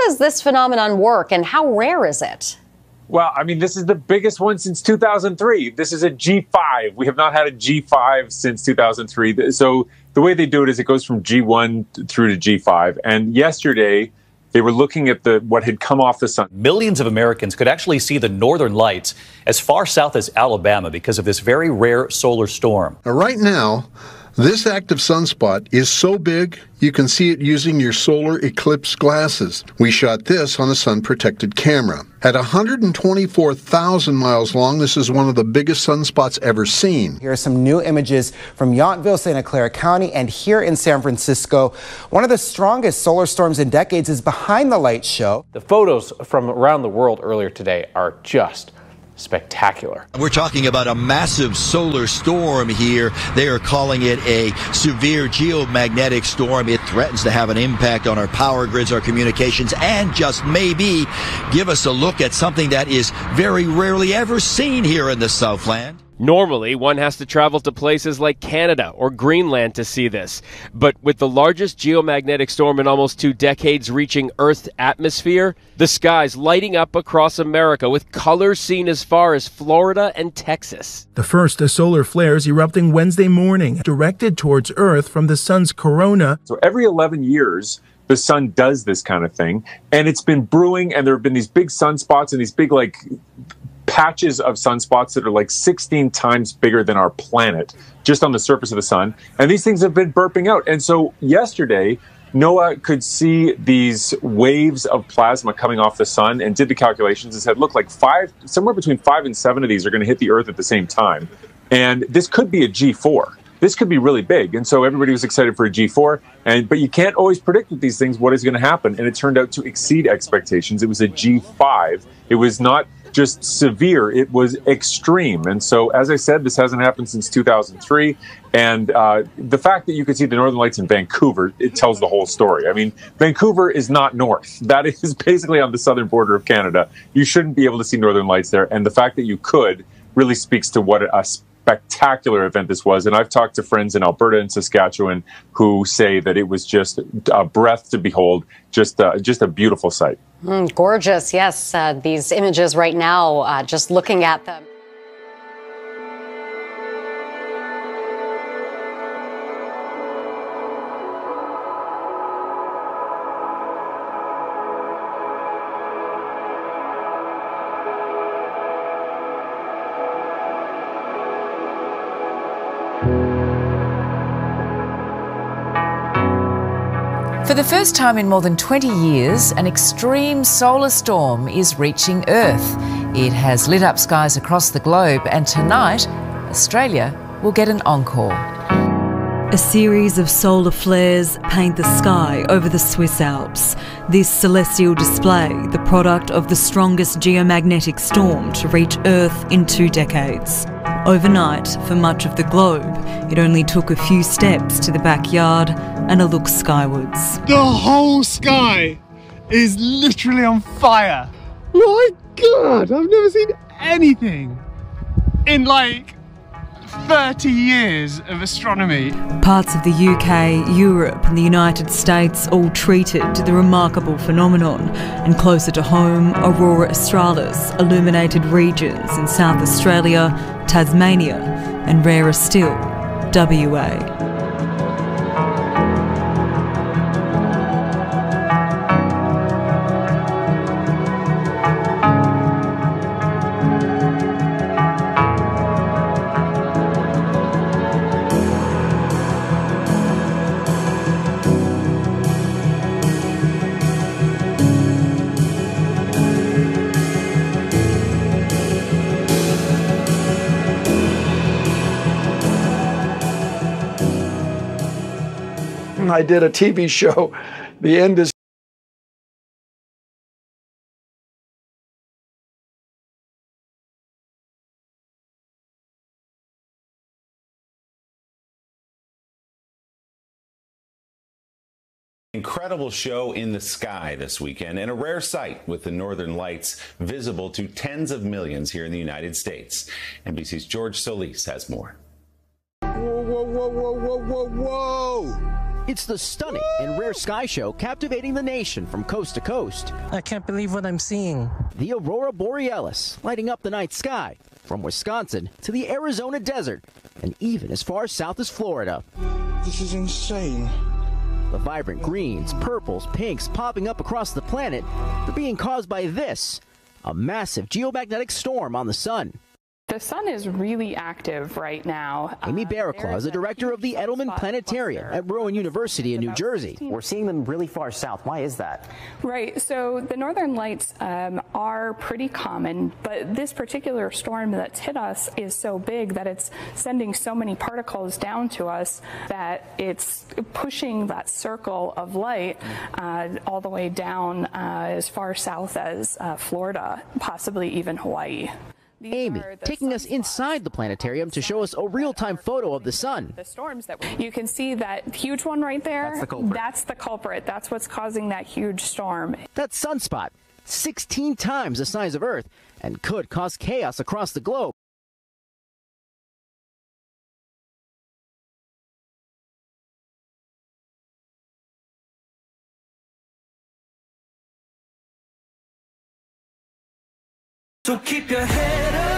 does this phenomenon work and how rare is it? Well, I mean, this is the biggest one since 2003. This is a G5. We have not had a G5 since 2003. So the way they do it is it goes from G1 through to G5. And yesterday, they were looking at what had come off the sun. Millions of Americans could actually see the northern lights as far south as Alabama because of this very rare solar storm. Right now, this active sunspot is so big you can see it using your solar eclipse glasses. We shot this on a sun-protected camera. At 124,000 miles long, this is one of the biggest sunspots ever seen. Here are some new images from Yountville, Santa Clara County, and here in San Francisco. One of the strongest solar storms in decades is behind the light show. The photos from around the world earlier today are just spectacular. We're talking about a massive solar storm here. They are calling it a severe geomagnetic storm. It threatens to have an impact on our power grids, our communications, and just maybe give us a look at something that is very rarely ever seen here in the Southland. Normally, one has to travel to places like Canada or Greenland to see this. But with the largest geomagnetic storm in almost 2 decades reaching Earth's atmosphere, the skies lighting up across America with colors seen as far as Florida and Texas. The first solar flares erupting Wednesday morning, directed towards Earth from the sun's corona. So every 11 years, the sun does this kind of thing. And it's been brewing, and there have been these big sunspots and these big, patches of sunspots that are like 16 times bigger than our planet just on the surface of the sun. And these things have been burping out. And so yesterday, NOAA could see these waves of plasma coming off the sun and did the calculations and said, look, somewhere between 5 and 7 of these are going to hit the Earth at the same time. And this could be a G4. This could be really big. And so everybody was excited for a G4. But you can't always predict with these things what is going to happen. And it turned out to exceed expectations. It was a G5. It was not just severe, it was extreme. And so, as I said, this hasn't happened since 2003. And the fact that you could see the northern lights in Vancouver, it tells the whole story. I mean, Vancouver is not north. That is basically on the southern border of Canada. You shouldn't be able to see northern lights there. And the fact that you could really speaks to what a spectacular event this was. And I've talked to friends in Alberta and Saskatchewan who say that it was just a breath to behold, just a beautiful sight. Gorgeous, yes. These images right now, just looking at them. For the first time in more than 20 years, an extreme solar storm is reaching Earth. It has lit up skies across the globe, and tonight, Australia will get an encore. A series of solar flares paint the sky over the Swiss Alps. This celestial display, the product of the strongest geomagnetic storm to reach Earth in 2 decades. Overnight, for much of the globe, it only took a few steps to the backyard and a look skywards. The whole sky is literally on fire. My God, I've never seen anything in 30 years of astronomy. Parts of the UK, Europe and the United States all treated to the remarkable phenomenon, and closer to home, Aurora Australis, illuminated regions in South Australia, Tasmania and rarer still, WA. I did a TV show. The end is incredible show in the sky this weekend, and a rare sight with the northern lights visible to tens of millions here in the United States. NBC's George Solis has more. Whoa, whoa, whoa, whoa, whoa, whoa, whoa. It's the stunning and rare sky show captivating the nation from coast to coast. I can't believe what I'm seeing. The Aurora Borealis, lighting up the night sky, from Wisconsin to the Arizona desert, and even as far south as Florida. This is insane. The vibrant greens, purples, pinks popping up across the planet are being caused by this, a massive geomagnetic storm on the sun. The sun is really active right now. Amy Barraclaw is the director of the Edelman Planetarium at Rowan University in New Jersey. We're seeing them really far south. Why is that? Right. So the northern lights are pretty common, but this particular storm that's hit us is so big that it's sending so many particles down to us that it's pushing that circle of light all the way down as far south as Florida, possibly even Hawaii. Amy taking us inside the planetarium to show us a real-time photo of the sun. The storms that you can see that huge one right there. That's the culprit. That's the culprit. That's what's causing that huge storm. That sunspot, 16 times the size of Earth, and could cause chaos across the globe. So keep your head up.